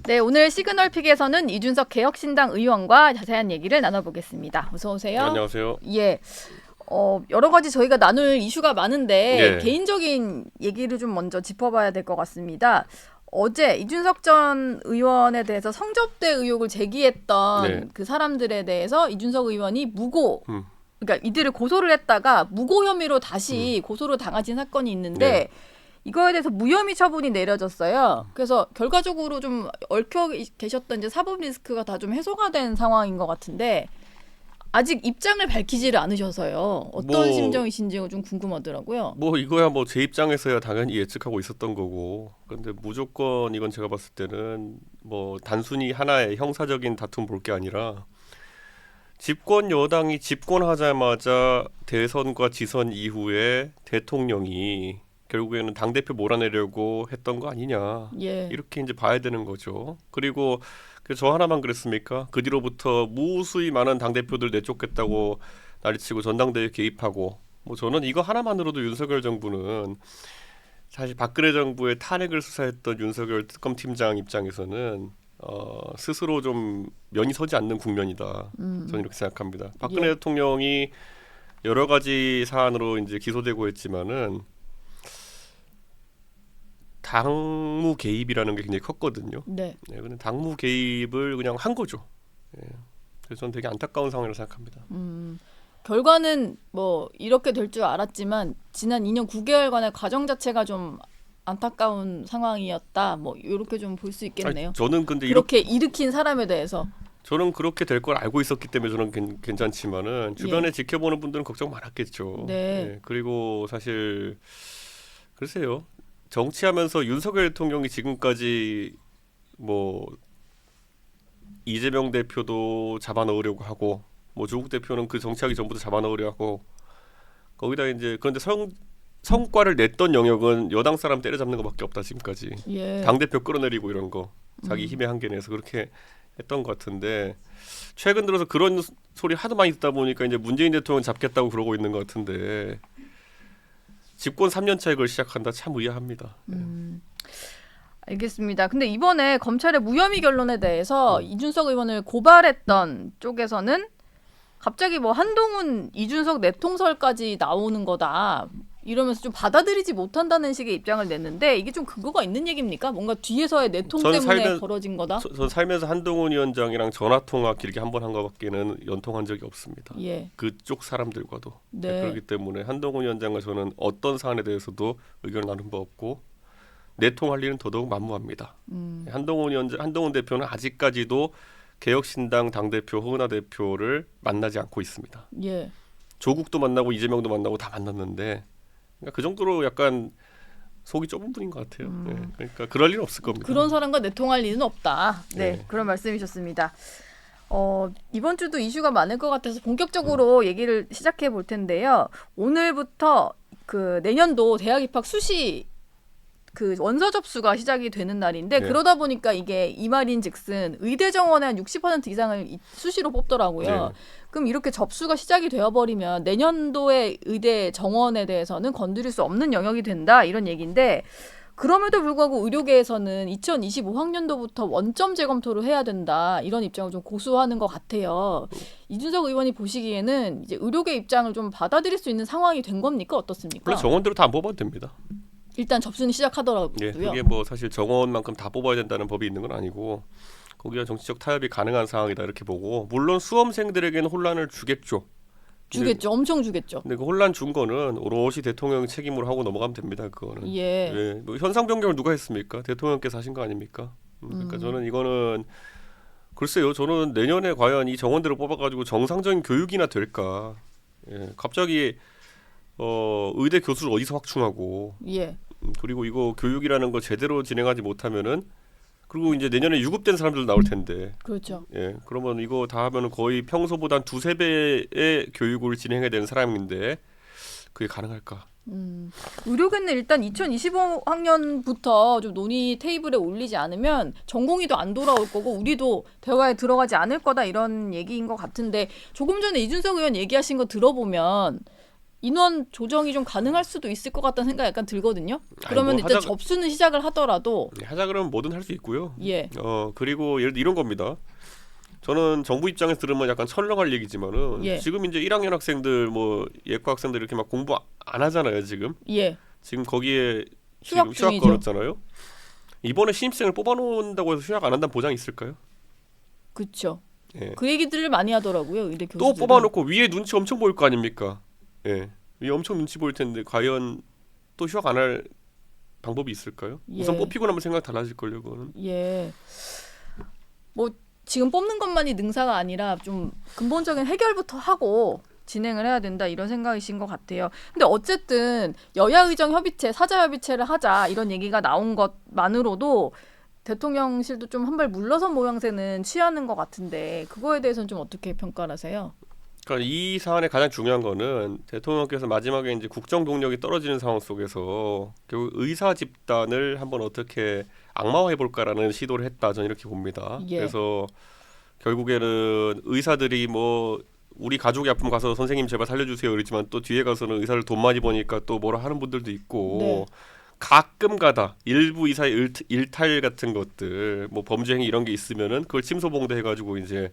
네, 오늘 시그널픽에서는 이준석 개혁신당 의원과 자세한 얘기를 나눠보겠습니다. 어서 오세요. 네, 안녕하세요. 예, 여러 가지 저희가 나눌 이슈가 많은데 예. 개인적인 얘기를 좀 먼저 짚어봐야 될 것 같습니다. 어제 이준석 전 의원에 대해서 성접대 의혹을 제기했던 네. 그 사람들에 대해서 이준석 의원이 음. 그러니까 이들을 고소를 했다가 무고 혐의로 다시 고소를 당하신 사건이 있는데 네. 이거에 대해서 무혐의 처분이 내려졌어요. 그래서 결과적으로 좀 얽혀 계셨던 이제 사법 리스크가 다 좀 해소가 된 상황인 것 같은데 아직 입장을 밝히지를 않으셔서요. 어떤 심정이신지 좀 궁금하더라고요. 이거야 제 입장에서야 당연히 예측하고 있었던 거고. 근데 무조건 이건 제가 봤을 때는 단순히 하나의 형사적인 다툼 볼 게 아니라 집권 여당이 집권하자마자 대선과 지선 이후에 대통령이 결국에는 당대표 몰아내려고 했던 거 아니냐. 예. 이렇게 이제 봐야 되는 거죠. 그리고 저 하나만 그랬습니까? 그 뒤로부터 무수히 많은 당대표들 내쫓겠다고 난리치고 전당대회 개입하고 저는 이거 하나만으로도 윤석열 정부는 사실 박근혜 정부의 탄핵을 수사했던 윤석열 특검팀장 입장에서는 스스로 좀 면이 서지 않는 국면이다. 저는 이렇게 생각합니다. 박근혜 예. 대통령이 여러 가지 사안으로 이제 기소되고 했지만은 당무 개입이라는 게 굉장히 컸거든요. 네. 네, 근데 당무 개입을 그냥 한 거죠. 예. 그래서 저는 되게 안타까운 상황이라고 생각합니다. 결과는 이렇게 될 줄 알았지만 지난 2년 9개월간의 과정 자체가 좀 안타까운 상황이었다. 이렇게 좀 볼 수 있겠네요. 아니, 저는 근데 그렇게 일으킨 사람에 대해서. 저는 그렇게 될 걸 알고 있었기 때문에 저는 괜찮지만은 주변에 지켜보는 분들은 걱정 많았겠죠. 네. 예. 그리고 사실 글쎄요. 정치하면서 윤석열 대통령이 지금까지 이재명 대표도 잡아넣으려고 하고 조국 대표는 그 정치하기 전부터 잡아넣으려고 하고 거기다 이제 그런데 성과를 냈던 영역은 여당 사람 때려잡는 것밖에 없다 지금까지. 예. 당 대표 끌어내리고 이런 거 자기 힘의 한계 내에서 그렇게 했던 것 같은데 최근 들어서 그런 소리 하도 많이 듣다 보니까 이제 문재인 대통령 잡겠다고 그러고 있는 것 같은데 집권 3년 차에 그걸 시작한다 참 의아합니다. 알겠습니다. 근데 이번에 검찰의 무혐의 결론에 대해서 이준석 의원을 고발했던 쪽에서는 갑자기 한동훈, 이준석 내통설까지 나오는 거다. 이러면서 좀 받아들이지 못한다는 식의 입장을 냈는데 이게 좀 근거가 있는 얘기입니까? 뭔가 뒤에서의 내통 때문에 벌어진 거다? 전 살면서 한동훈 위원장이랑 전화통화 길게 한 번 한 것밖에는 연통한 적이 없습니다. 예. 그쪽 사람들과도. 네. 그렇기 때문에 한동훈 위원장과 저는 어떤 사안에 대해서도 의견을 나눈 바 없고 내통할 일은 더더욱 만무합니다. 한동훈 대표는 아직까지도 개혁신당 당대표 허은하 대표를 만나지 않고 있습니다. 예. 조국도 만나고 이재명도 만나고 다 만났는데 그러니까 그 정도로 약간 속이 좁은 분인 것 같아요. 네, 그러니까 그럴 일은 없을 겁니다. 그런 사람과 내통할 일은 없다. 네, 네. 그런 말씀이셨습니다. 이번 주도 이슈가 많을 것 같아서 본격적으로 얘기를 시작해 볼 텐데요. 오늘부터 그 내년도 대학 입학 수시 그 원서 접수가 시작이 되는 날인데 네. 그러다 보니까 이게 이 말인즉슨 의대 정원의 한 60% 이상을 수시로 뽑더라고요. 네. 그럼 이렇게 접수가 시작이 되어버리면 내년도의 의대 정원에 대해서는 건드릴 수 없는 영역이 된다 이런 얘기인데 그럼에도 불구하고 의료계에서는 2025학년도부터 원점 재검토를 해야 된다 이런 입장을 좀 고수하는 것 같아요. 이준석 의원이 보시기에는 이제 의료계 입장을 좀 받아들일 수 있는 상황이 된 겁니까? 어떻습니까? 원래 정원대로 다 안 뽑아도 됩니다. 일단 접수는 시작하더라고요. 예, 그게 사실 정원만큼 다 뽑아야 된다는 법이 있는 건 아니고 거기가 정치적 타협이 가능한 상황이다 이렇게 보고 물론 수험생들에게는 혼란을 주겠죠. 주겠죠. 엄청 주겠죠. 근데 그 혼란 준 거는 오롯이 대통령 책임으로 하고 넘어가면 됩니다. 그거는. 예. 현상 변경을 누가 했습니까? 대통령께서 하신 거 아닙니까? 그러니까 저는 이거는 글쎄요. 저는 내년에 과연 이 정원대로 뽑아가지고 정상적인 교육이나 될까? 예, 갑자기 의대 교수를 어디서 확충하고 예. 그리고 이거 교육이라는 거 제대로 진행하지 못하면은 그리고 이제 내년에 유급된 사람들 나올 텐데. 그렇죠. 예. 그러면 이거 다 하면은 거의 평소보다 한 두세 배의 교육을 진행해야 되는 사람인데 그게 가능할까? 의료계는 일단 2025학년부터 좀 논의 테이블에 올리지 않으면 전공의도 안 돌아올 거고 우리도 대화에 들어가지 않을 거다 이런 얘기인 것 같은데 조금 전에 이준석 의원 얘기하신 거 들어보면 인원 조정이 좀 가능할 수도 있을 것 같다는 생각이 약간 들거든요. 그러면 뭐 일단 하자- 접수는 시작을 하더라도 하자 그러면 뭐든 할 수 있고요. 예, 그리고 예를 들어 이런 겁니다. 저는 정부 입장에서 들으면 약간 철렁할 얘기지만은 예. 지금 이제 1학년 학생들 뭐 예과 학생들 이렇게 막 공부 안 하잖아요, 지금. 예, 지금 거기에 휴학 지금 휴학 중이죠. 걸었잖아요. 이번에 신입생을 뽑아놓는다고 해서 휴학 안 한다는 보장이 있을까요? 그렇죠. 예. 그 얘기들을 많이 하더라고요. 의대 교수들은. 또 뽑아놓고 위에 눈치 엄청 보일 거 아닙니까? 예. 위에 엄청 눈치 보일 텐데 과연 또 휴학 안 할 방법이 있을까요? 우선 예. 뽑히고 나면 생각 달라질걸요, 그거는. 예. 뭐 지금 뽑는 것만이 능사가 아니라 좀 근본적인 해결부터 하고 진행을 해야 된다 이런 생각이신 것 같아요. 근데 어쨌든 여야 의정 협의체, 사자 협의체를 하자 이런 얘기가 나온 것만으로도 대통령실도 좀 한 발 물러선 모양새는 취하는 것 같은데 그거에 대해서는 좀 어떻게 평가를 하세요? 그러니까 이 사안의 가장 중요한 거는 대통령께서 마지막에 이제 국정 동력이 떨어지는 상황 속에서 결국 의사 집단을 한번 어떻게 악마화해 볼까라는 시도를 했다, 저는 이렇게 봅니다. 예. 그래서 결국에는 의사들이 뭐 우리 가족이 아프면 가서 선생님 제발 살려주세요 그러지만 또 뒤에 가서는 의사를 돈 많이 버니까 또 뭐라 하는 분들도 있고 네. 가끔가다 일부 의사의 일탈 같은 것들 뭐 범죄 행위 이런 게 있으면은 그걸 침소봉대 해가지고 이제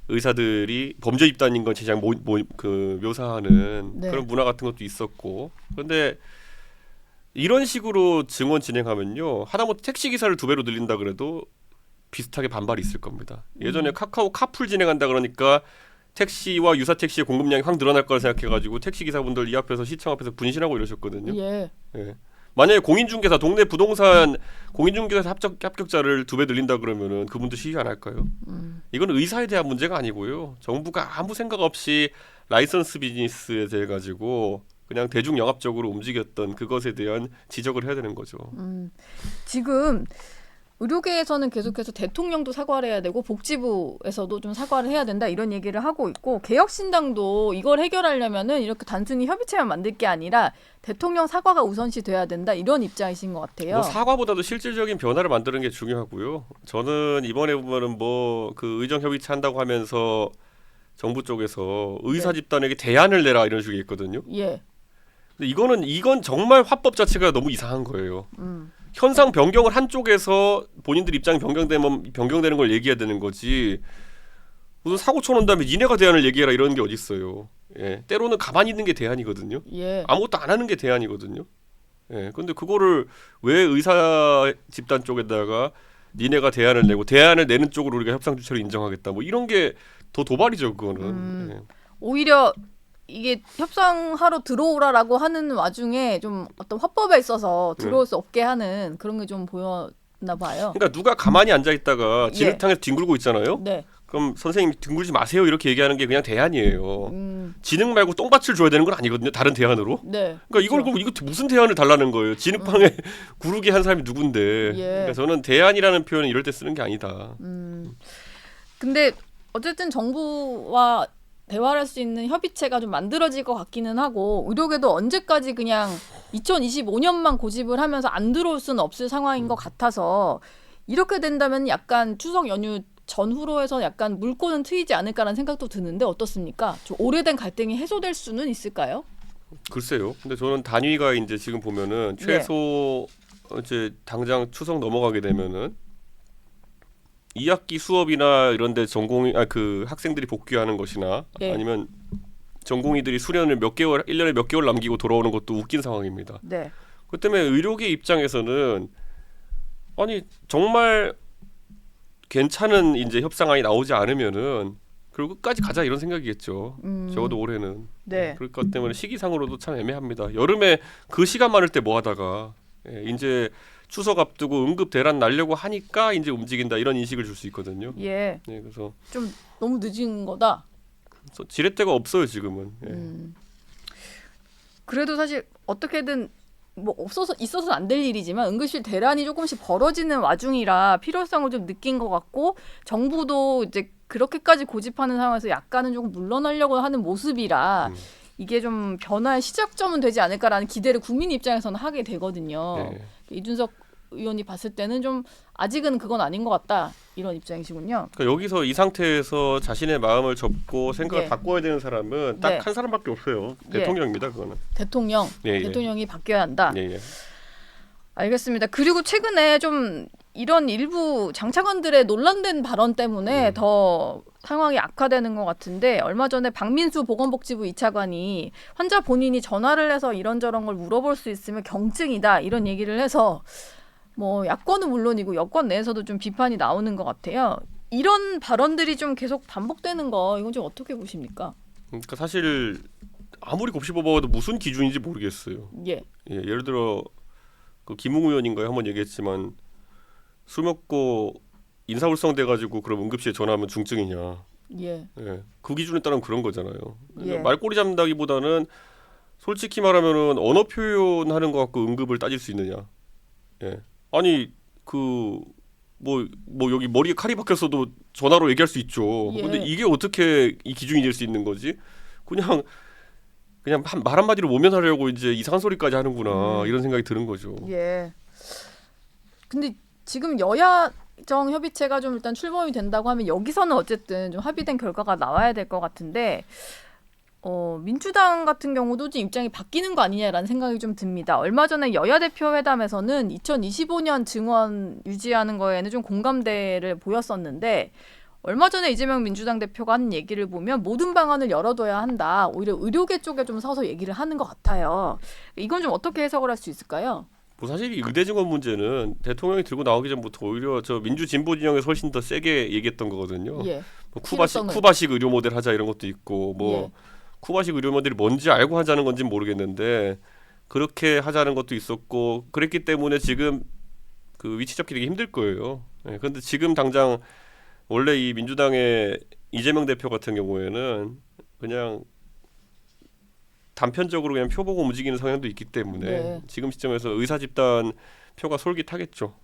의사들이 범죄 집단인 건 제작 묘사하는 네. 그런 문화 같은 것도 있었고, 그런데 이런 식으로 증언 진행하면요 하다못해 택시 기사를 2배로 늘린다 그래도 비슷하게 반발이 있을 겁니다. 예전에 카카오 카풀 진행한다 그러니까 택시와 유사 택시의 공급량이 확 늘어날 거라 생각해가지고 택시 기사분들 이 앞에서 시청 앞에서 분신하고 이러셨거든요. 예. 예. 만약에 공인중개사 동네 부동산 공인중개사 합격자를 2배 늘린다 그러면은 그분도 시위 안 할까요? 이건 의사에 대한 문제가 아니고요. 정부가 아무 생각 없이 라이선스 비즈니스에 대해 가지고 그냥 대중 영합적으로 움직였던 그것에 대한 지적을 해야 되는 거죠. 지금 의료계에서는 계속해서 대통령도 사과를 해야 되고 복지부에서도 좀 사과를 해야 된다 이런 얘기를 하고 있고 개혁신당도 이걸 해결하려면은 이렇게 단순히 협의체만 만들 게 아니라 대통령 사과가 우선시 돼야 된다 이런 입장이신 것 같아요. 뭐 사과보다도 실질적인 변화를 만드는 게 중요하고요. 저는 이번에 보면은 뭐 그 의정협의체 한다고 하면서 정부 쪽에서 의사 네. 집단에게 대안을 내라 이런 식이 있거든요. 예. 근데 이건 정말 화법 자체가 너무 이상한 거예요. 현상 변경을 한쪽에서 본인들 입장이 변경되면 변경되는 걸 얘기해야 되는 거지. 무슨 사고 쳐놓은 다음에 니네가 대안을 얘기해라 이런 게 어딨어요. 예. 때로는 가만히 있는 게 대안이거든요. 예. 아무것도 안 하는 게 대안이거든요. 예. 근데 그거를 왜 의사 집단 쪽에다가 니네가 대안을 내고 대안을 내는 쪽으로 우리가 협상 주체를 인정하겠다. 뭐 이런 게 더 도발이죠, 그거는. 예. 오히려 이게 협상하러 들어오라라고 하는 와중에 좀 어떤 화법에 있어서 들어올 수 없게 하는 그런 게 좀 보였나 봐요. 그러니까 누가 가만히 앉아 있다가 진흙탕에서 뒹굴고 있잖아요. 네. 그럼 선생님 뒹굴지 마세요 이렇게 얘기하는 게 그냥 대안이에요. 진흙 말고 똥밭을 줘야 되는 건 아니거든요. 다른 대안으로. 네. 그러니까 이걸 그럼 이거 무슨 대안을 달라는 거예요. 진흙탕에 구르게 한 사람이 누군데. 예. 그러니까 저는 대안이라는 표현은 이럴 때 쓰는 게 아니다. 근데 어쨌든 정부와 대화를 할 수 있는 협의체가 좀 만들어질 것 같기는 하고 의료계도 언제까지 그냥 2025년만 고집을 하면서 안 들어올 수는 없을 상황인 것 같아서 이렇게 된다면 약간 추석 연휴 전후로 해서 약간 물꼬는 트이지 않을까라는 생각도 드는데 어떻습니까? 좀 오래된 갈등이 해소될 수는 있을까요? 글쎄요. 근데 저는 단위가 이제 지금 보면은 최소 이제 당장 추석 넘어가게 되면은 2학기 수업이나 이런데 그 학생들이 복귀하는 것이나 예. 아니면 전공의들이 수련을 1년에 몇 개월 남기고 돌아오는 것도 웃긴 상황입니다. 네. 그 때문에 의료계 입장에서는 아니 정말 괜찮은 이제 협상안이 나오지 않으면은 그리고 끝까지 가자 이런 생각이겠죠. 적어도 올해는. 네. 그럴 것 때문에 시기상으로도 참 애매합니다. 여름에 그 시간 많을 때 뭐 하다가 이제 추석 앞두고 응급 대란 날려고 하니까 이제 움직인다 이런 인식을 줄 수 있거든요. 예. 그래서 좀 너무 늦은 거다. 지렛대가 없어요 지금은. 그래도 사실 어떻게든 뭐 있어서는 안 될 일이지만 응급실 대란이 조금씩 벌어지는 와중이라 필요성을 좀 느낀 것 같고 정부도 이제 그렇게까지 고집하는 상황에서 약간은 조금 물러나려고 하는 모습이라 이게 좀 변화의 시작점은 되지 않을까라는 기대를 국민 입장에서는 하게 되거든요. 이준석 의원이 봤을 때는 좀 아직은 그건 아닌 것 같다. 이런 입장이시군요. 그러니까 여기서 이 상태에서 자신의 마음을 접고 생각을 예. 바꿔야 되는 사람은 딱 네. 한 사람밖에 없어요. 예. 대통령입니다. 그거는. 대통령, 예. 대통령이 바뀌어야 한다. 예. 알겠습니다. 그리고 최근에 좀 이런 일부 장차관들의 논란된 발언 때문에 더 상황이 악화되는 것 같은데 얼마 전에 박민수 보건복지부 2차관이 환자 본인이 전화를 해서 이런저런 걸 물어볼 수 있으면 경증이다 이런 얘기를 해서 뭐 야권은 물론이고 여권 내에서도 좀 비판이 나오는 것 같아요. 이런 발언들이 좀 계속 반복되는 거 이건 좀 어떻게 보십니까? 그러니까 사실 아무리 곱씹어봐도 무슨 기준인지 모르겠어요. 예. 예를 들어 그 김웅 의원인가요? 한번 얘기했지만 술 먹고 인사불성 돼가지고 그럼 응급실에 전화하면 중증이냐? 예. 예, 그 기준에 따르면 그런 거잖아요. 예. 말꼬리 잡는다기보다는 솔직히 말하면은 언어 표현하는 거 갖고 응급을 따질 수 있느냐? 예, 아니 그 뭐 여기 머리에 칼이 박혔어도 전화로 얘기할 수 있죠. 예. 근데 이게 어떻게 이 기준이 될 수 있는 거지? 그냥 말 한마디로 모면하려고 이제 이상한 소리까지 하는구나 이런 생각이 드는 거죠. 예. 근데 지금 여야정 협의체가 좀 일단 출범이 된다고 하면 여기서는 어쨌든 좀 합의된 결과가 나와야 될 것 같은데 민주당 같은 경우도 좀 입장이 바뀌는 거 아니냐라는 생각이 좀 듭니다. 얼마 전에 여야 대표 회담에서는 2025년 증원 유지하는 거에는 좀 공감대를 보였었는데 얼마 전에 이재명 민주당 대표가 한 얘기를 보면 모든 방안을 열어둬야 한다. 오히려 의료계 쪽에 좀 서서 얘기를 하는 것 같아요. 이건 좀 어떻게 해석을 할 수 있을까요? 뭐 사실 이 의대 증원 문제는 대통령이 들고 나오기 전부터 오히려 저 민주 진보 진영에서 훨씬 더 세게 얘기했던 거거든요. 예. 뭐 필요성을. 쿠바식 의료 모델 하자 이런 것도 있고 뭐 예. 쿠바식 의료 모델이 뭔지 알고 하자는 건지는 모르겠는데 그렇게 하자는 것도 있었고 그랬기 때문에 지금 그 위치 잡기 되게 힘들 거예요. 예, 그런데 지금 당장 원래 이 민주당의 이재명 대표 같은 경우에는 그냥 단편적으로 그냥 표 보고 움직이는 성향도 있기 때문에 네. 지금 시점에서 의사 집단 표가 솔깃하겠죠.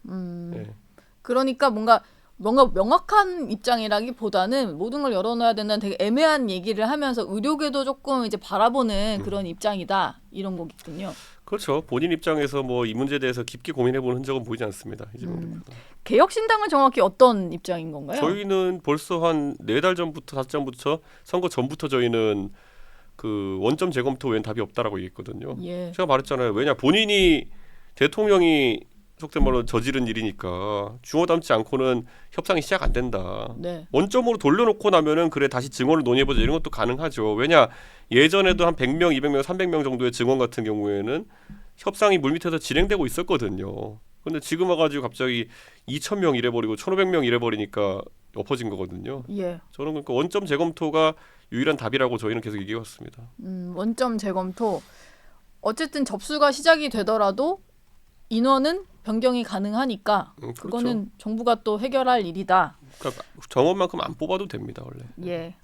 예. 그러니까 뭔가 명확한 입장이라기보다는 모든 걸 열어놔야 된다는 되게 애매한 얘기를 하면서 의료계도 조금 이제 바라보는 그런 입장이다 이런 거겠군요. 그렇죠. 본인 입장에서 뭐 이 문제에 대해서 깊게 고민해본 흔적은 보이지 않습니다. 이재명 대표가. 개혁신당은 정확히 어떤 입장인 건가요? 저희는 벌써 한 4달 전부터 5달 전부터 선거 전부터 저희는 그 원점 재검토 외엔 답이 없다라고 얘기했거든요. 예. 제가 말했잖아요. 왜냐 본인이 대통령이 속된 말로 저지른 일이니까 주워 담지 않고는 협상이 시작 안 된다. 네. 원점으로 돌려놓고 나면은 그래 다시 증언을 논의해보자 이런 것도 가능하죠. 왜냐 예전에도 한 100명, 200명, 300명 정도의 증언 같은 경우에는 협상이 물밑에서 진행되고 있었거든요. 근데 지금 와가지고 갑자기 2,000명 이래버리고 1,500명 이래버리니까 엎어진 거거든요. 예. 저는 그러니까 원점 재검토가 유일한 답이라고 저희는 계속 얘기해왔습니다. 원점 재검토. 어쨌든 접수가 시작이 되더라도 인원은 변경이 가능하니까 그렇죠. 그거는 정부가 또 해결할 일이다. 그러니까 정원만큼 안 뽑아도 됩니다 원래. 예.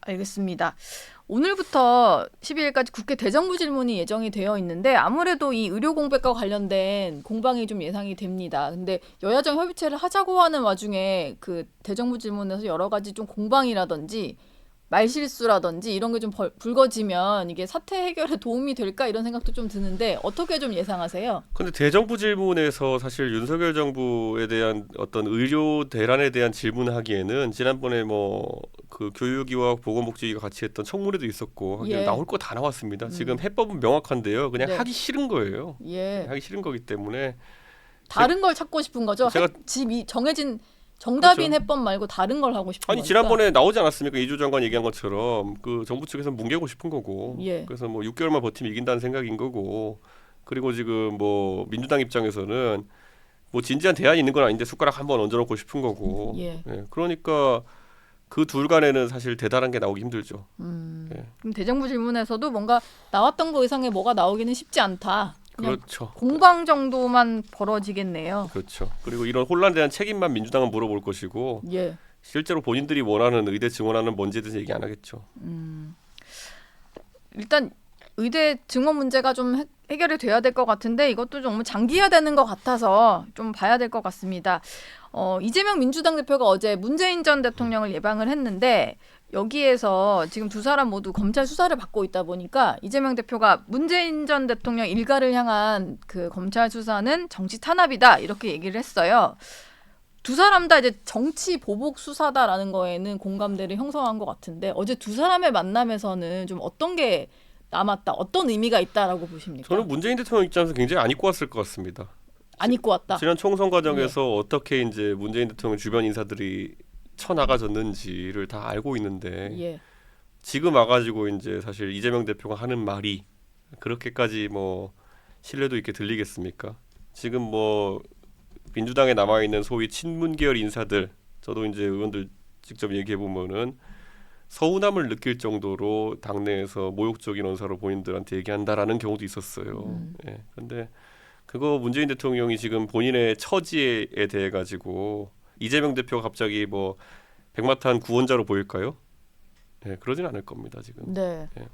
알겠습니다. 오늘부터 12일까지 국회 대정부 질문이 예정이 되어 있는데 아무래도 이 의료 공백과 관련된 공방이 좀 예상이 됩니다. 근데 여야정 협의체를 하자고 하는 와중에 그 대정부 질문에서 여러 가지 좀 공방이라든지 말실수라든지 이런 게 좀 불거지면 이게 사태 해결에 도움이 될까 이런 생각도 좀 드는데 어떻게 좀 예상하세요? 근데 대정부 질문에서 사실 윤석열 정부에 대한 어떤 의료 대란에 대한 질문하기에는 지난번에 뭐 그 교육위와 보건복지위가 같이 했던 청문회도 있었고 하기엔 예. 나올 거 다 나왔습니다. 지금 해법은 명확한데요. 그냥 네. 하기 싫은 거예요. 예. 하기 싫은 거기 때문에 다른 걸 찾고 싶은 거죠. 제가- 집이 정해진 정답인 그렇죠. 해법 말고 다른 걸 하고 싶은 아니 거니까. 지난번에 나오지 않았습니까? 이주 장관 얘기한 것처럼 그 정부 측에서 뭉개고 싶은 거고 예. 그래서 뭐 6개월만 버티면 이긴다는 생각인 거고 그리고 지금 뭐 민주당 입장에서는 뭐 진지한 대안이 있는 건 아닌데 숟가락 한번 얹어놓고 싶은 거고 예. 그러니까 그 둘 간에는 사실 대단한 게 나오기 힘들죠. 예. 그럼 대정부 질문에서도 뭔가 나왔던 거 이상의 뭐가 나오기는 쉽지 않다. 그냥 그렇죠. 공방 정도만 벌어지겠네요. 그렇죠. 그리고 이런 혼란에 대한 책임만 민주당은 물어볼 것이고 예. 실제로 본인들이 원하는 의대 증원하는 뭔지에 대해서 얘기 안 하겠죠. 일단 의대 증원 문제가 좀 해결이 돼야 될 것 같은데 이것도 너무 장기화되는 것 같아서 좀 봐야 될 것 같습니다. 이재명 민주당 대표가 어제 문재인 전 대통령을 예방을 했는데 여기에서 지금 두 사람 모두 검찰 수사를 받고 있다 보니까 이재명 대표가 문재인 전 대통령 일가를 향한 그 검찰 수사는 정치 탄압이다 이렇게 얘기를 했어요. 두 사람 다 이제 정치 보복 수사다라는 거에는 공감대를 형성한 것 같은데 어제 두 사람의 만남에서는 좀 어떤 게 남았다, 어떤 의미가 있다라고 보십니까? 저는 문재인 대통령 입장에서 굉장히 안 입고 왔을 것 같습니다. 안 입고 왔다. 지난 총선 과정에서 어떻게 이제 문재인 대통령 주변 인사들이 쳐나가졌는지를 다 알고 있는데 예. 지금 와가지고 이제 사실 이재명 대표가 하는 말이 그렇게까지 뭐 신뢰도 있게 들리겠습니까? 지금 뭐 민주당에 남아 있는 소위 친문 계열 인사들, 저도 이제 의원들 직접 얘기해 보면은 서운함을 느낄 정도로 당내에서 모욕적인 언사로 본인들한테 얘기한다라는 경우도 있었어요. 예. 그런데 그거 문재인 대통령이 지금 본인의 처지에 대해 가지고 이재명 대표가 갑자기 뭐 백마탄 구원자로 보일까요? 예, 그러진 않을 겁니다 지금. 네. 예.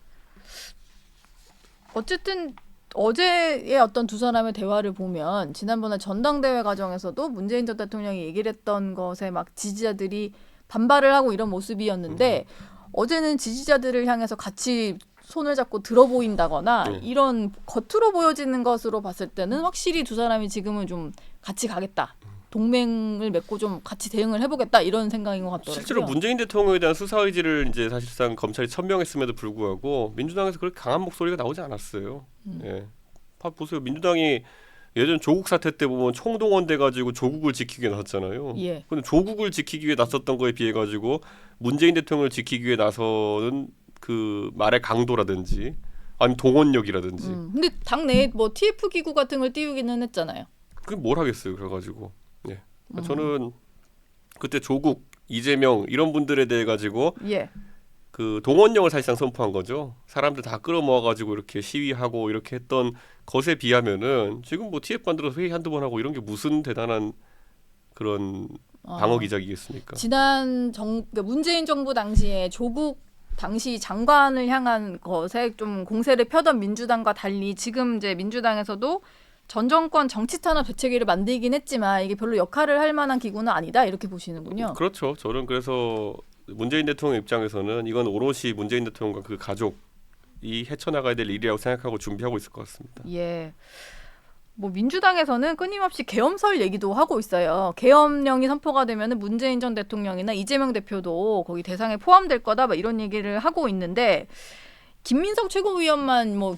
어쨌든 어제의 어떤 두 사람의 대화를 보면 지난번에 전당대회 과정에서도 문재인 전 대통령이 얘기를 했던 것에 막 지지자들이 반발을 하고 이런 모습이었는데 어제는 지지자들을 향해서 같이 손을 잡고 들어 보인다거나 이런 겉으로 보여지는 것으로 봤을 때는 확실히 두 사람이 지금은 좀 같이 가겠다. 동맹을 맺고 좀 같이 대응을 해보겠다 이런 생각인 것 같더라고요. 실제로 문재인 대통령에 대한 수사 의지를 이제 사실상 검찰이 천명했음에도 불구하고 민주당에서 그렇게 강한 목소리가 나오지 않았어요. 예. 보세요. 민주당이 예전 조국 사태 때 보면 총동원돼 가지고 조국을 지키기 위해 나섰잖아요. 예. 근데 조국을 지키기 위해 나섰던 거에 비해 가지고 문재인 대통령을 지키기 위해 나서는 그 말의 강도라든지 아니면 동원력이라든지 근데 당내에 뭐 TF 기구 같은 걸 띄우기는 했잖아요. 그게 뭘 하겠어요. 그래가지고 예. 저는 그때 조국, 이재명 이런 분들에 대해 가지고 예. 그 동원령을 사실상 선포한 거죠. 사람들 다 끌어모아 가지고 이렇게 시위하고 이렇게 했던 것에 비하면은 지금 뭐 TF 만들어서 회의 한두 번 하고 이런 게 무슨 대단한 그런 방어 기작이겠습니까? 그러니까 문재인 정부 당시에 조국 당시 장관을 향한 것에 좀 공세를 펴던 민주당과 달리 지금 이제 민주당에서도 전 정권 정치 탄압 대책위를 만들긴 했지만 이게 별로 역할을 할 만한 기구는 아니다 이렇게 보시는군요. 그렇죠. 저는 그래서 문재인 대통령 입장에서는 이건 오롯이 문재인 대통령과 그 가족이 헤쳐나가야 될 일이라고 생각하고 준비하고 있을 것 같습니다. 예. 뭐 민주당에서는 끊임없이 계엄설 얘기도 하고 있어요. 계엄령이 선포가 되면은 문재인 전 대통령이나 이재명 대표도 거기 대상에 포함될 거다, 막 이런 얘기를 하고 있는데 김민석 최고위원만 뭐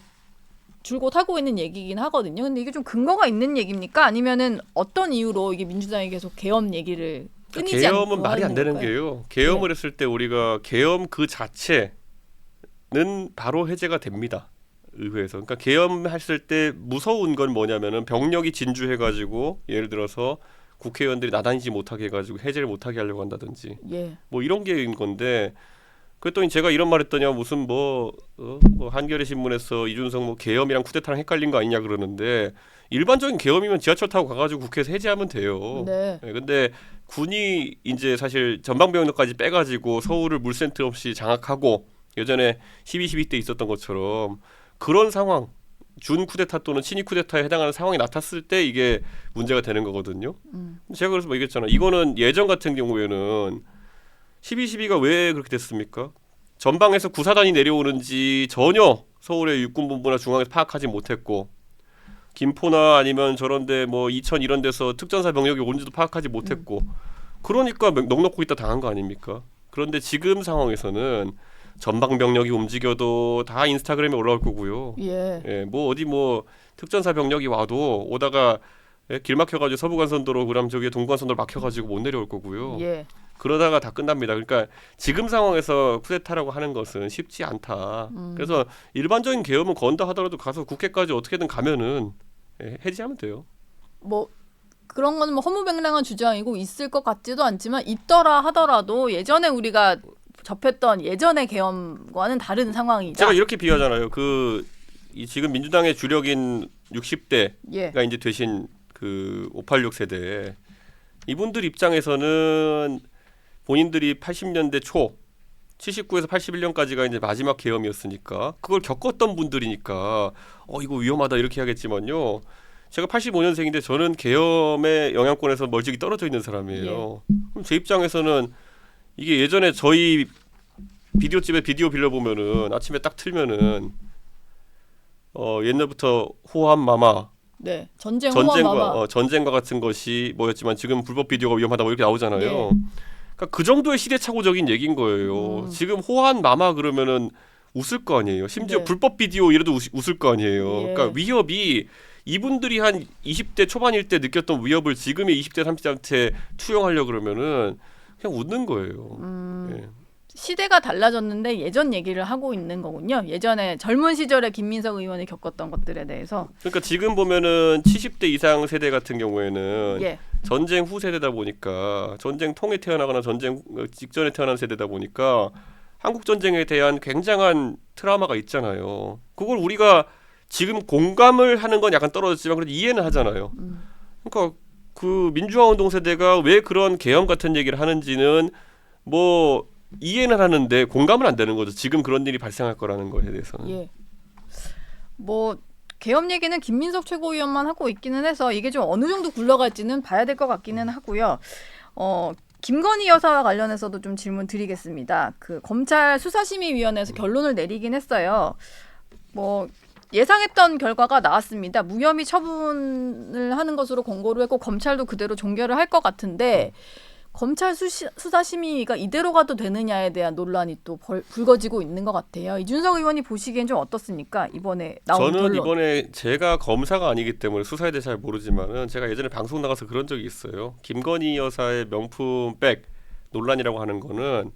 줄곧 하고 있는 얘기긴 하거든요. 근데 이게 좀 근거가 있는 얘기입니까? 아니면은 어떤 이유로 이게 민주당이 계속 계엄 얘기를 끊이지 않고 계엄은 말이 안 되는 하는 걸까요? 게요. 계엄을 했을 때 우리가 계엄 그 자체는 바로 해제가 됩니다. 의회에서. 그러니까 계엄했을 때 무서운 건 뭐냐면은 병력이 진주해가지고 예를 들어서 국회의원들이 나다니지 못하게 해가지고 해제를 못하게 하려고 한다든지 예. 뭐 이런 게인 건데 그랬더니 제가 이런 말했더니 무슨 뭐 한겨레 신문에서 이준석 뭐 계엄이랑 쿠데타랑 헷갈린 거 아니냐 그러는데 일반적인 계엄이면 지하철 타고 가가지고 국회에서 해제하면 돼요. 네. 근데 군이 이제 사실 전방병력까지 빼가지고 서울을 물센터 없이 장악하고 예전에 12.12 때 있었던 것처럼 그런 상황 준 쿠데타 또는 친위 쿠데타에 해당하는 상황이 나탔을 때 이게 문제가 되는 거거든요. 제가 그래서 뭐 얘기했잖아요. 이거는 예전 같은 경우에는 12.12가 왜 그렇게 됐습니까? 전방에서 구사단이 내려오는지 전혀 서울의 육군본부나 중앙에서 파악하지 못했고 김포나 아니면 저런데 뭐 이천 이런 데서 특전사 병력이 오는지도 파악하지 못했고 그러니까 넋놓고 있다 당한 거 아닙니까? 그런데 지금 상황에서는 전방 병력이 움직여도 다 인스타그램에 올라올 거고요. 예. 뭐 어디 뭐 특전사 병력이 와도 오다가 길 막혀가지고 서부간선도로 그럼 저기 동부간선도로 막혀가지고 못 내려올 거고요. 예. 그러다가 다 끝납니다. 그러니까 지금 상황에서 쿠데타라고 하는 것은 쉽지 않다. 그래서 일반적인 계엄은 건다 하더라도 가서 국회까지 어떻게든 가면은 해지하면 돼요. 뭐 그런 거는 뭐 허무맹랑한 주장이고 있을 것 같지도 않지만 있더라 하더라도 예전에 우리가 접했던 예전의 계엄과는 다른 상황이다. 제가 이렇게 비하잖아요. 이 지금 민주당의 주력인 60대가 예. 이제 되신 그 586 세대 이분들 입장에서는 본인들이 80년대 초 79에서 81년까지가 이제 마지막 계엄이었으니까 그걸 겪었던 분들이니까 이거 위험하다 이렇게 하겠지만요. 제가 85년생인데 저는 계엄의 영향권에서 멀찍이 떨어져 있는 사람이에요. 그럼 제 입장에서는 이게 예전에 저희 비디오집에 비디오 빌려보면은 아침에 딱 틀면은 옛날부터 호암 마마 네, 전쟁 호환 마마. 전쟁과 같은 것이 뭐였지만 지금 불법 비디오가 위험하다 뭐 이렇게 나오잖아요. 네. 그러니까 그 정도의 시대착오적인 얘기인 거예요. 지금 호환 마마 그러면은 웃을 거 아니에요. 심지어 네. 불법 비디오 이래도 웃을 거 아니에요. 예. 그러니까 위협이 이분들이 한 20대 초반일 때 느꼈던 위협을 지금의 20대 30대한테 투영하려 그러면은 그냥 웃는 거예요. 예. 시대가 달라졌는데 예전 얘기를 하고 있는 거군요. 예전에 젊은 시절에 김민석 의원이 겪었던 것들에 대해서. 그러니까 지금 보면은 70대 이상 세대 같은 경우에는 예. 전쟁 후 세대다 보니까 전쟁 통에 태어나거나 전쟁 직전에 태어난 세대다 보니까 한국 전쟁에 대한 굉장한 트라우마가 있잖아요. 그걸 우리가 지금 공감을 하는 건 약간 떨어졌지만 그래도 이해는 하잖아요. 그러니까 그 민주화 운동 세대가 왜 그런 개헌 같은 얘기를 하는지는 뭐 이해는 하는데 공감은 안 되는 거죠. 지금 그런 일이 발생할 거라는 거에 대해서는. 예. 뭐 계엄 얘기는 김민석 최고위원만 하고 있기는 해서 이게 좀 어느 정도 굴러갈지는 봐야 될 것 같기는 하고요. 김건희 여사와 관련해서도 좀 질문 드리겠습니다. 그 검찰 수사심의위원회에서 결론을 내리긴 했어요. 뭐 예상했던 결과가 나왔습니다. 무혐의 처분을 하는 것으로 권고를 했고 검찰도 그대로 종결을 할 것 같은데 검찰 수사심의위가 이대로 가도 되느냐에 대한 논란이 또 불거지고 있는 것 같아요. 이준석 의원이 보시기엔 좀 어떻습니까? 이번에 나온 저는 결론. 이번에 제가 검사가 아니기 때문에 수사에 대해 잘 모르지만은 제가 예전에 방송 나가서 그런 적이 있어요. 김건희 여사의 명품백 논란이라고 하는 거는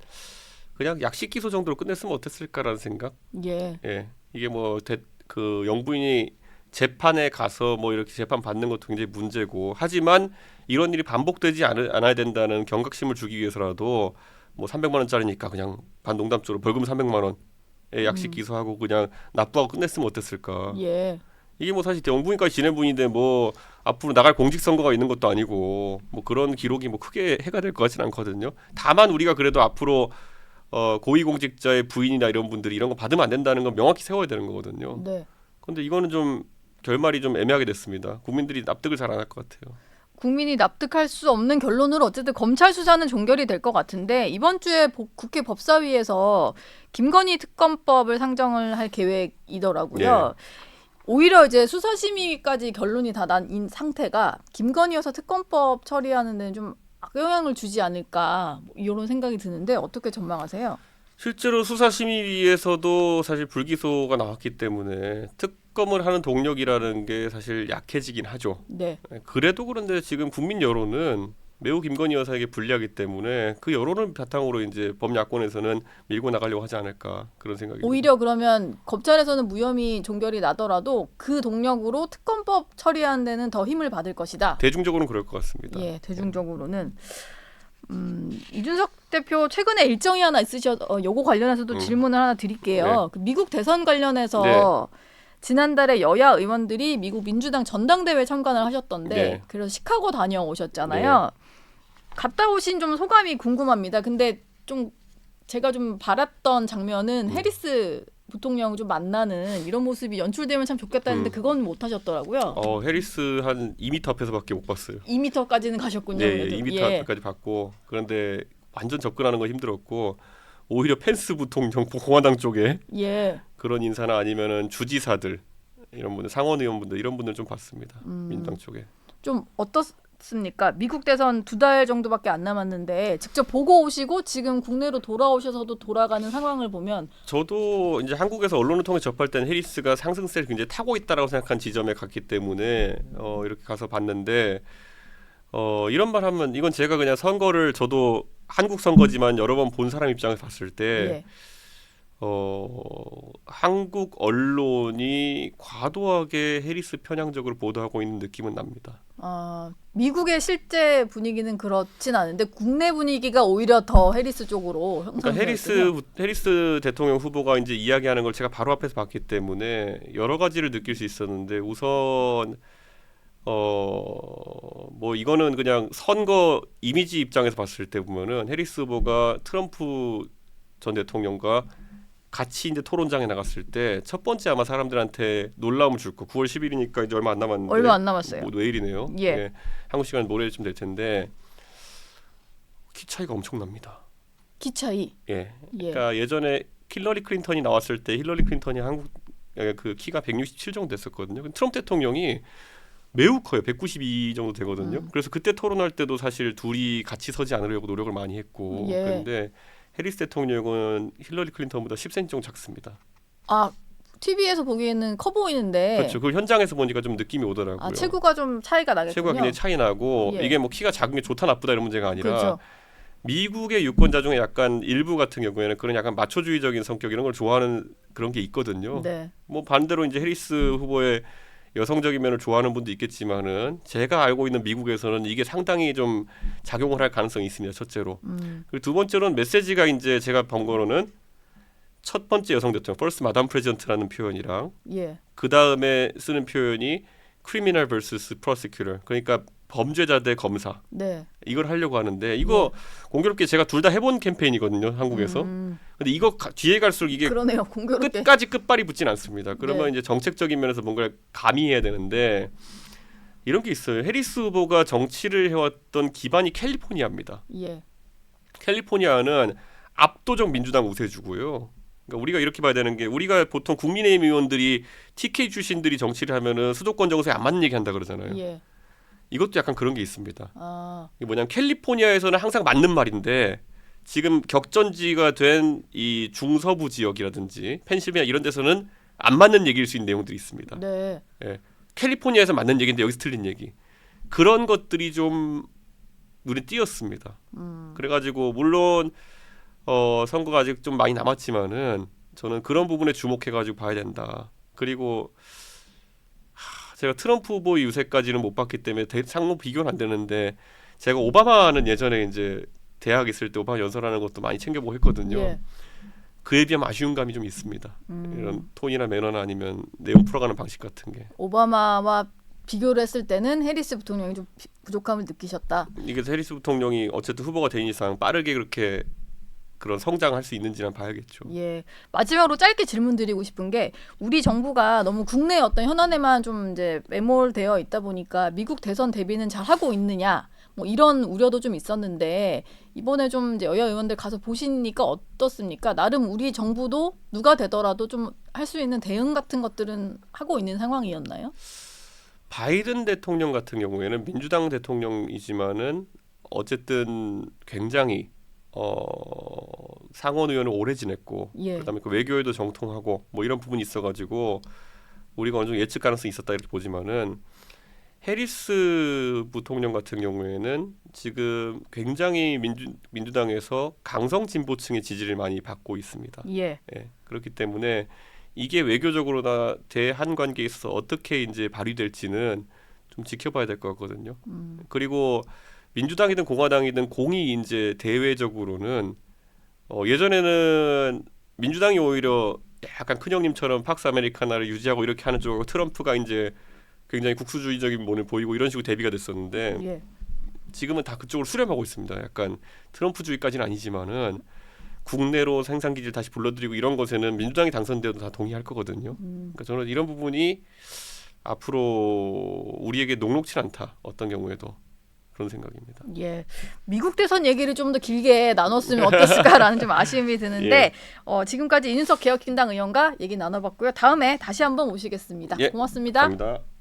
그냥 약식 기소 정도로 끝냈으면 어땠을까라는 생각. 예. 예, 이게 뭐 그 영부인이 재판에 가서 뭐 이렇게 재판 받는 것도 굉장히 문제고 하지만 이런 일이 반복되지 않아야 된다는 경각심을 주기 위해서라도 뭐 300만 원짜리니까 그냥 반농담적으로 벌금 300만 원에 약식 기소하고 그냥 납부하고 끝냈으면 어땠을까. 예. 이게 뭐 사실 영부인까지 지낸 분인데 뭐 앞으로 나갈 공직선거가 있는 것도 아니고 뭐 그런 기록이 뭐 크게 해가 될 것 같지는 않거든요. 다만 우리가 그래도 앞으로 고위공직자의 부인이나 이런 분들이 이런 거 받으면 안 된다는 건 명확히 세워야 되는 거거든요. 네. 근데 이거는 좀 결말이 좀 애매하게 됐습니다. 국민들이 납득을 잘 안 할 것 같아요. 국민이 납득할 수 없는 결론으로 어쨌든 검찰 수사는 종결이 될 것 같은데 이번 주에 국회 법사위에서 김건희 특검법을 상정을 할 계획이더라고요. 오히려 이제 수사심의까지 결론이 다 난 상태가 김건희 여사 특검법 처리하는 데는 좀 악영향을 주지 않을까 이런 생각이 드는데 어떻게 전망하세요? 실제로 수사심의위에서도 사실 불기소가 나왔기 때문에 특검을 하는 동력이라는 게 사실 약해지긴 하죠. 네. 그래도 그런데 지금 국민 여론은 매우 김건희 여사에게 불리하기 때문에 그 여론을 바탕으로 이제 범야권에서는 밀고 나가려고 하지 않을까 그런 생각이 오히려 그러면 검찰에서는 무혐의 종결이 나더라도 그 동력으로 특검법 처리하는 데는 더 힘을 받을 것이다. 대중적으로는 그럴 것 같습니다. 예, 대중적으로는 이준석 대표 최근에 일정이 하나 요거 관련해서도 질문을 하나 드릴게요. 네. 그 미국 대선 관련해서 지난달에 여야 의원들이 미국 민주당 전당대회 참관을 하셨던데 네. 그래서 시카고 다녀오셨잖아요. 갔다 오신 좀 소감이 궁금합니다. 근데 좀 제가 좀 바랐던 장면은 해리스 부통령 좀 만나는 이런 모습이 연출되면 참 좋겠다 했는데 그건 못 하셨더라고요. 해리스 한 2m 앞에서밖에 못 봤어요. 2m까지는 가셨군요. 네, 그래도. 2m 예. 앞에까지 봤고 그런데 완전 접근하는 건 힘들었고 오히려 펜스 부통령 공화당 쪽에 예. 그런 인사나 아니면은 주지사들 이런 분들 상원 의원분들 이런 분들 좀 봤습니다. 민주당 쪽에. 좀 어떻습니까? 미국 대선 2달 정도밖에 안 남았는데 직접 보고 오시고 지금 국내로 돌아오셔서도 돌아가는 상황을 보면 저도 이제 한국에서 언론을 통해 접할 때는 해리스가 상승세를 굉장히 타고 있다라고 생각한 지점에 갔기 때문에 이렇게 가서 봤는데 이런 말 하면 이건 제가 그냥 선거를 저도 한국 선거지만 여러 번 본 사람 입장에서 봤을 때 예. 한국 언론이 과도하게 해리스 편향적으로 보도하고 있는 느낌은 납니다. 미국의 실제 분위기는 그렇진 않은데 국내 분위기가 오히려 더 해리스 쪽으로 그러니까 형성되었군요. 해리스 대통령 후보가 이제 이야기하는 걸 제가 바로 앞에서 봤기 때문에 여러 가지를 느낄 수 있었는데 우선 뭐 이거는 그냥 선거 이미지 입장에서 봤을 때 보면은 해리스 후보가 트럼프 전 대통령과 같이 이제 토론장에 나갔을 때 첫 번째 아마 사람들한테 놀라움을 줄 거. 9월 10일이니까 이제 얼마 안 남았는데 얼마 안 남았어요. 뭐 내일이네요. 예. 한국 시간 모레쯤 될 텐데 키 차이가 엄청납니다. 키 차이. 예. 그러니까 예전에 힐러리 클린턴이 나왔을 때 힐러리 클린턴이 한국 그 키가 167 정도 됐었거든요. 트럼프 대통령이 매우 커요. 192 정도 되거든요. 그래서 그때 토론할 때도 사실 둘이 같이 서지 않으려고 노력을 많이 했고 예. 그런데 해리스 대통령은 힐러리 클린턴보다 10cm 정도 작습니다. 아 TV에서 보기에는 커 보이는데 그렇죠. 그걸 현장에서 보니까 좀 느낌이 오더라고요. 아 체구가 좀 차이가 나겠군요. 체구가 굉장히 차이 나고 예. 이게 뭐 키가 작은 게 좋다 나쁘다 이런 문제가 아니라 그렇죠. 미국의 유권자 중에 약간 일부 같은 경우에는 그런 약간 마초주의적인 성격 이런 걸 좋아하는 그런 게 있거든요. 네. 뭐 반대로 이제 해리스 후보의 여성적인 면을 좋아하는 분도 있겠지만은 제가 알고 있는 미국에서는 이게 상당히 좀 작용을 할 가능성이 있습니다. 첫째로. 그리고 두 번째로는 메시지가 이제 제가 본 거로는 첫 번째 여성 대통령, first madam president라는 표현이랑 예. 그 다음에 쓰는 표현이 criminal versus prosecutor. 그러니까 범죄자 대 검사. 네. 이걸 하려고 하는데 이거 공교롭게 제가 둘 다 해본 캠페인이거든요. 한국에서. 근데 이거 뒤에 갈수록 이게 그러네요. 공교롭게. 끝까지 끝발이 붙진 않습니다. 그러면 네. 이제 정책적인 면에서 뭔가를 가미해야 되는데 이런 게 있어요. 해리스 후보가 정치를 해왔던 기반이 캘리포니아입니다. 예. 캘리포니아는 압도적 민주당 우세주고요. 그러니까 우리가 이렇게 봐야 되는 게 우리가 보통 국민의힘 의원들이 TK 출신들이 정치를 하면은 수도권 정서에 안 맞는 얘기 한다 그러잖아요. 예. 이것도 약간 그런 게 있습니다. 아. 이게 뭐냐면 캘리포니아에서는 항상 맞는 말인데 지금 격전지가 된 이 중서부 지역이라든지 펜실베니아 이런 데서는 안 맞는 얘기일 수 있는 내용들이 있습니다. 네. 예. 캘리포니아에서 맞는 얘기인데 여기서 틀린 얘기. 그런 것들이 좀 눈에 띄었습니다. 그래가지고 물론 선거가 아직 좀 많이 남았지만은 저는 그런 부분에 주목해가지고 봐야 된다. 그리고 제가 트럼프 후보의 유세까지는 못 봤기 때문에 상호 비교는 안 되는데 제가 오바마는 예전에 이제 대학 있을 때 오바마 연설하는 것도 많이 챙겨보고 했거든요. 예. 그에 비하면 아쉬운 감이 좀 있습니다. 이런 톤이나 매너나 아니면 내용 풀어가는 방식 같은 게. 오바마와 비교를 했을 때는 해리스 부통령이 좀 부족함을 느끼셨다. 이게 해리스 부통령이 어쨌든 후보가 된 이상 빠르게 그렇게 그런 성장할 수 있는지는 봐야겠죠. 예. 마지막으로 짧게 질문 드리고 싶은 게 우리 정부가 너무 국내 어떤 현안에만 좀 이제 매몰되어 있다 보니까 미국 대선 대비는 잘 하고 있느냐 뭐 이런 우려도 좀 있었는데 이번에 좀 이제 여야 의원들 가서 보시니까 어떻습니까? 나름 우리 정부도 누가 되더라도 좀 할 수 있는 대응 같은 것들은 하고 있는 상황이었나요? 바이든 대통령 같은 경우에는 민주당 대통령이지만은 어쨌든 굉장히 상원 의원을 오래 지냈고 예. 그다음에 그 외교에도 정통하고 뭐 이런 부분이 있어가지고 우리가 어느 정도 예측 가능성이 있었다 이렇게 보지만은 해리스 부통령 같은 경우에는 지금 굉장히 민주당에서 강성 진보층의 지지를 많이 받고 있습니다. 예. 예, 그렇기 때문에 이게 외교적으로나 대한 관계에 있어서 어떻게 이제 발휘될지는 좀 지켜봐야 될 것 같거든요. 그리고 민주당이든 공화당이든 공이 이제 대외적으로는 예전에는 민주당이 오히려 약간 큰형님처럼 팍스 아메리카나를 유지하고 이렇게 하는 쪽으로 트럼프가 이제 굉장히 국수주의적인 면을 보이고 이런 식으로 대비가 됐었는데 예. 지금은 다 그쪽으로 수렴하고 있습니다. 약간 트럼프주의까지는 아니지만은 국내로 생산 기지를 다시 불러들이고 이런 것에는 민주당이 당선돼도 다 동의할 거거든요. 그러니까 저는 이런 부분이 앞으로 우리에게 녹록치 않다. 어떤 경우에도 그런 생각입니다. 예, 미국 대선 얘기를 좀 더 길게 나눴으면 어땠을까라는 좀 아쉬움이 드는데 지금까지 이준석 개혁신당 의원과 얘기 나눠봤고요. 다음에 다시 한번 모시겠습니다. 예, 고맙습니다. 감사합니다.